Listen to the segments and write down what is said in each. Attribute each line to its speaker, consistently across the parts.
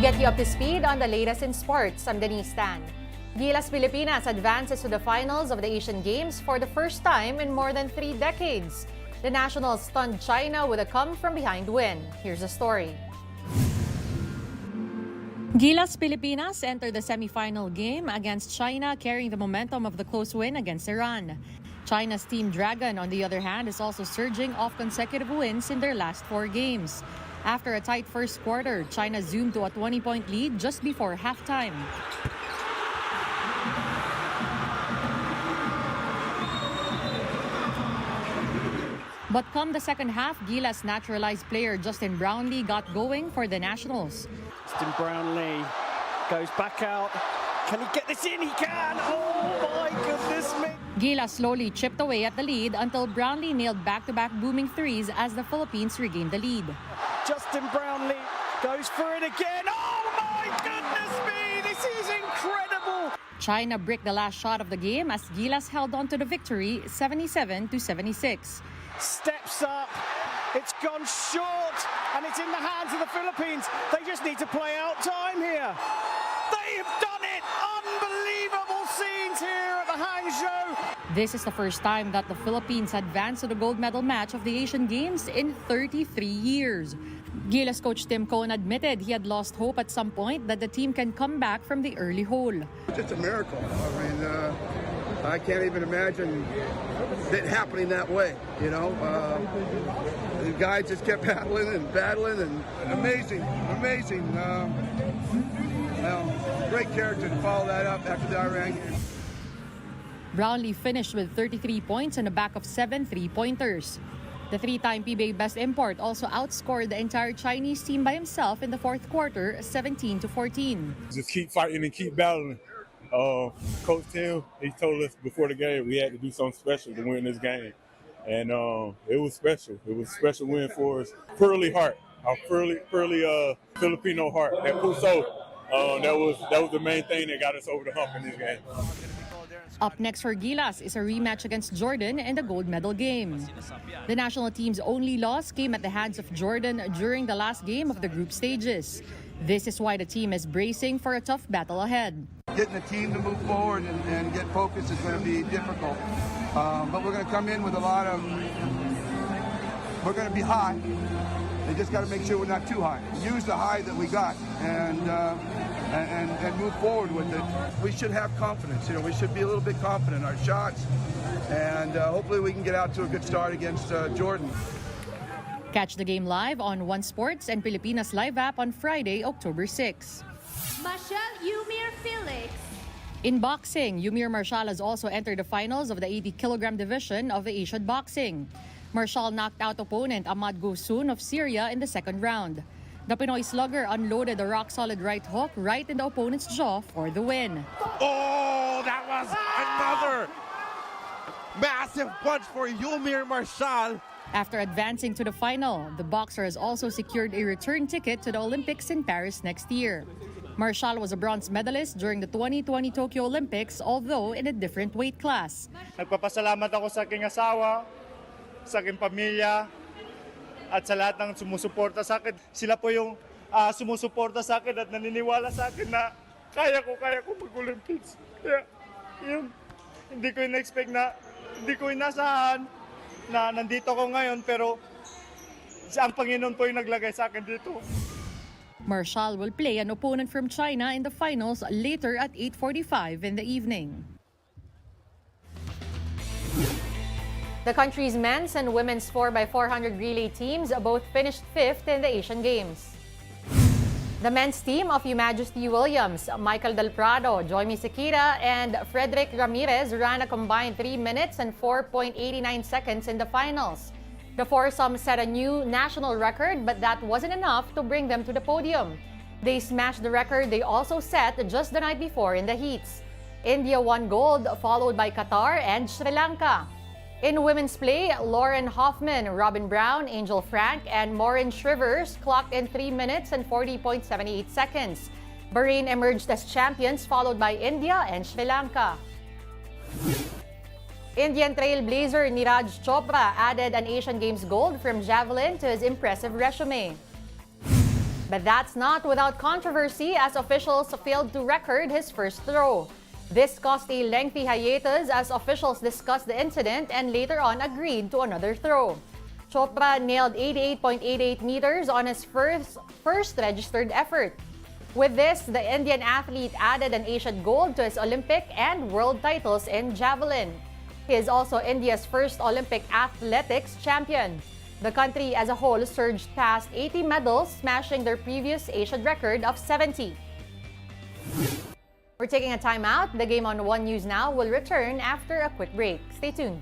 Speaker 1: get you up to speed on the latest in sports. I'm Denise Tan. Gilas Pilipinas advances to the finals of the Asian Games for the first time in more than 3 decades. The Nationals stunned China with a come-from-behind win. Here's the story. Gilas Pilipinas entered the semifinal game against China, carrying the momentum of the close win against Iran. China's Team Dragon, on the other hand, is also surging off consecutive wins in their last 4 games. After a tight first quarter, China zoomed to a 20-point lead just before halftime. But come the second half, Gilas naturalized player Justin Brownlee got going for the Nationals.
Speaker 2: Justin Brownlee goes back out. Can he get this in? He can! Oh my goodness me!
Speaker 1: Gilas slowly chipped away at the lead until Brownlee nailed back-to-back booming threes as the Philippines regained the lead.
Speaker 2: Justin Brownlee goes for it again. Oh my goodness me! This is incredible!
Speaker 1: China bricked the last shot of the game as Gilas held on to the victory 77-76.
Speaker 2: Steps up. It's gone short, and it's in the hands of the Philippines. They just need to play out time here. They have done it! Unbelievable scenes here at the Hangzhou.
Speaker 1: This is the first time that the Philippines advanced to the gold medal match of the Asian Games in 33 years. Gilas coach Tim Cohn admitted he had lost hope at some point that the team can come back from the early hole.
Speaker 3: It's just a miracle. I mean, I can't even imagine it happening that way, you know. The guys just kept battling and amazing. Great character to follow that up after the Iran game.
Speaker 1: Brownlee finished with 33 points and a back of 7 3-pointers. The 3-time PBA best import also outscored the entire Chinese team by himself in the fourth quarter, 17-14.
Speaker 4: Just keep fighting and keep battling. Coach Tim, he told us before the game we had to do something special to win this game. And it was special. It was a special win for us. Pearly heart, our pearly Filipino heart, that Puso. That was the main thing that got us over the hump in this game.
Speaker 1: Up next for Gilas is a rematch against Jordan in the gold medal game. The national team's only loss came at the hands of Jordan during the last game of the group stages. This is why the team is bracing for a tough battle ahead.
Speaker 3: Getting the team to move forward and get focused is going to be difficult. But we're going to come in with we're going to be high. They just got to make sure we're not too high. Use the high that we got and move forward with it. We should have confidence. You know, we should be a little bit confident in our shots, and hopefully we can get out to a good start against Jordan.
Speaker 1: Catch the game live on One Sports and Pilipinas Live app on Friday, October 6.
Speaker 5: Marshall Yumir Felix.
Speaker 1: In boxing, Yumir Marshall has also entered the finals of the 80-kilogram division of the Asian Boxing. Marshall knocked out opponent Ahmad Gousoun of Syria in the second round. The Pinoy slugger unloaded a rock-solid right hook right in the opponent's jaw for the win.
Speaker 6: Oh, that was another massive punch for Yumir Marshall.
Speaker 1: After advancing to the final, the boxer has also secured a return ticket to the Olympics in Paris next year. Marshall was a bronze medalist during the 2020 Tokyo Olympics, although in a different weight class.
Speaker 7: Nagpapasalamat ako sa aking asawa, sa aking pamilya, at sa lahat ng sumusuporta sa akin. Sila po yung sumusuporta sa akin at naniniwala sa akin na kaya ko mag-Olympics. Kaya, yun, hindi ko inasahan na nandito ako ngayon, pero ang Panginoon po yung naglagay sa akin dito.
Speaker 1: Marshall will play an opponent from China in the finals later at 8:45 in the evening. The country's men's and women's 4x400 relay teams both finished 5th in the Asian Games. The men's team of Your Majesty Williams, Michael Del Prado, Joymi Sekira, and Frederick Ramirez ran a combined 3 minutes and 4.89 seconds in the finals. The foursome set a new national record, but that wasn't enough to bring them to the podium. They smashed the record they also set just the night before in the heats. India won gold, followed by Qatar and Sri Lanka. In women's play, Lauren Hoffman, Robin Brown, Angel Frank, and Maureen Shrivers clocked in 3 minutes and 40.78 seconds. Bahrain emerged as champions, followed by India and Sri Lanka. Indian trailblazer Neeraj Chopra added an Asian Games gold from javelin to his impressive resume. But that's not without controversy as officials failed to record his first throw. This caused a lengthy hiatus as officials discussed the incident and later on agreed to another throw. Chopra nailed 88.88 meters on his first registered effort. With this, the Indian athlete added an Asian gold to his Olympic and world titles in javelin. He is also India's first Olympic athletics champion. The country as a whole surged past 80 medals, smashing their previous Asian record of 70. We're taking a timeout. The game on One News Now will return after a quick break. Stay tuned.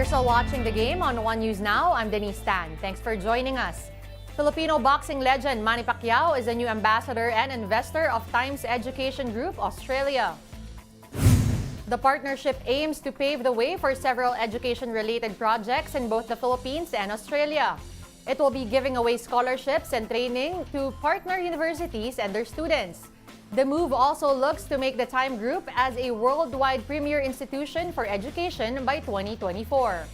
Speaker 1: You're still watching the game on One News Now. I'm Denise Tan. Thanks for joining us. Filipino boxing legend Manny Pacquiao is a new ambassador and investor of Times Education Group Australia. The partnership aims to pave the way for several education-related projects in both the Philippines and Australia. It will be giving away scholarships and training to partner universities and their students. The move also looks to make the Time Group as a worldwide premier institution for education by 2024.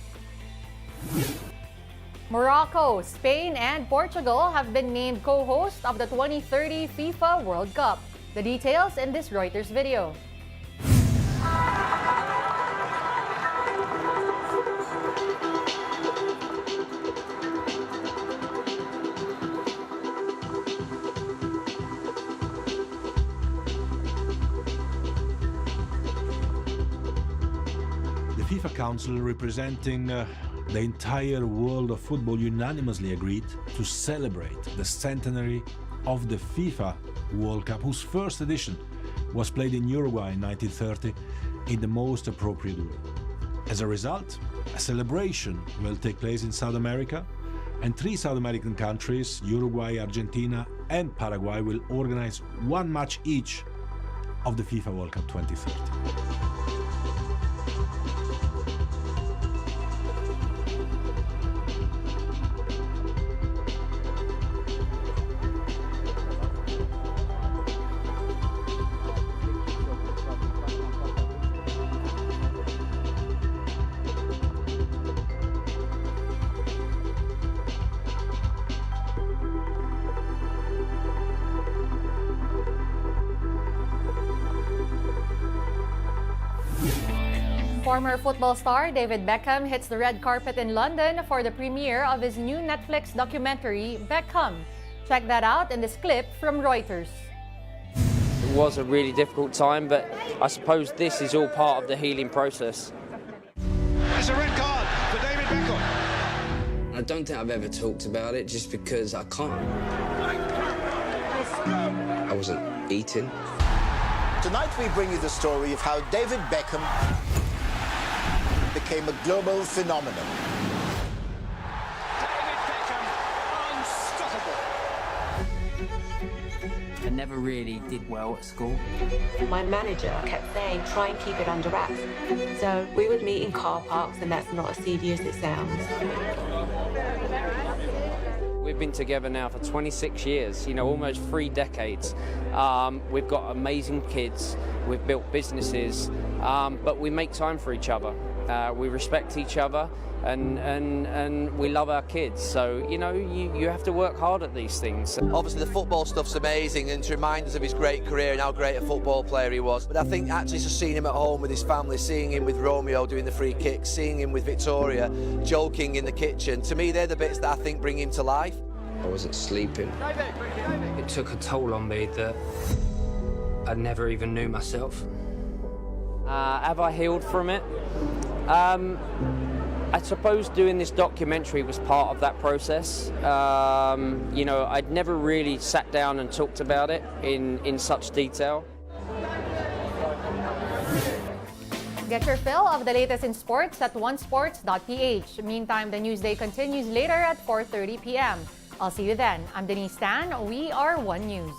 Speaker 1: Morocco, Spain, and Portugal have been named co-host of the 2030 FIFA World Cup. The details in this Reuters video.
Speaker 8: The FIFA Council, representing the entire world of football, unanimously agreed to celebrate the centenary of the FIFA World Cup, whose first edition was played in Uruguay in 1930 in the most appropriate way. As a result, a celebration will take place in South America, and 3 South American countries, Uruguay, Argentina, and Paraguay, will organize 1 match each of the FIFA World Cup 2030.
Speaker 1: Former football star David Beckham hits the red carpet in London for the premiere of his new Netflix documentary, Beckham. Check that out in this clip from Reuters.
Speaker 9: It was a really difficult time, but I suppose this is all part of the healing process.
Speaker 2: There's a red card for David Beckham.
Speaker 10: I don't think I've ever talked about it just because I can't. I wasn't eating.
Speaker 11: Tonight we bring you the story of how David Beckham became a global phenomenon.
Speaker 2: David Beckham, unstoppable.
Speaker 12: I never really did well at school.
Speaker 13: My manager kept saying, try and keep it under wraps. So we would meet in car parks, and that's not as seedy as it sounds.
Speaker 9: We've been together now for 26 years, almost 3 decades. We've got amazing kids, we've built businesses, but we make time for each other. We respect each other, and we love our kids. So, you have to work hard at these things.
Speaker 10: Obviously, the football stuff's amazing, and to remind us of his great career and how great a football player he was. But I think actually just seeing him at home with his family, seeing him with Romeo doing the free kicks, seeing him with Victoria joking in the kitchen, to me, they're the bits that I think bring him to life. I wasn't sleeping.
Speaker 12: It took a toll on me that I never even knew myself.
Speaker 9: Have I healed from it? I suppose doing this documentary was part of that process. I'd never really sat down and talked about it in such detail.
Speaker 1: Get your fill of the latest in sports at onesports.ph. Meantime, the Newsday continues later at 4:30 p.m. I'll see you then. I'm Denise Tan. We are One News.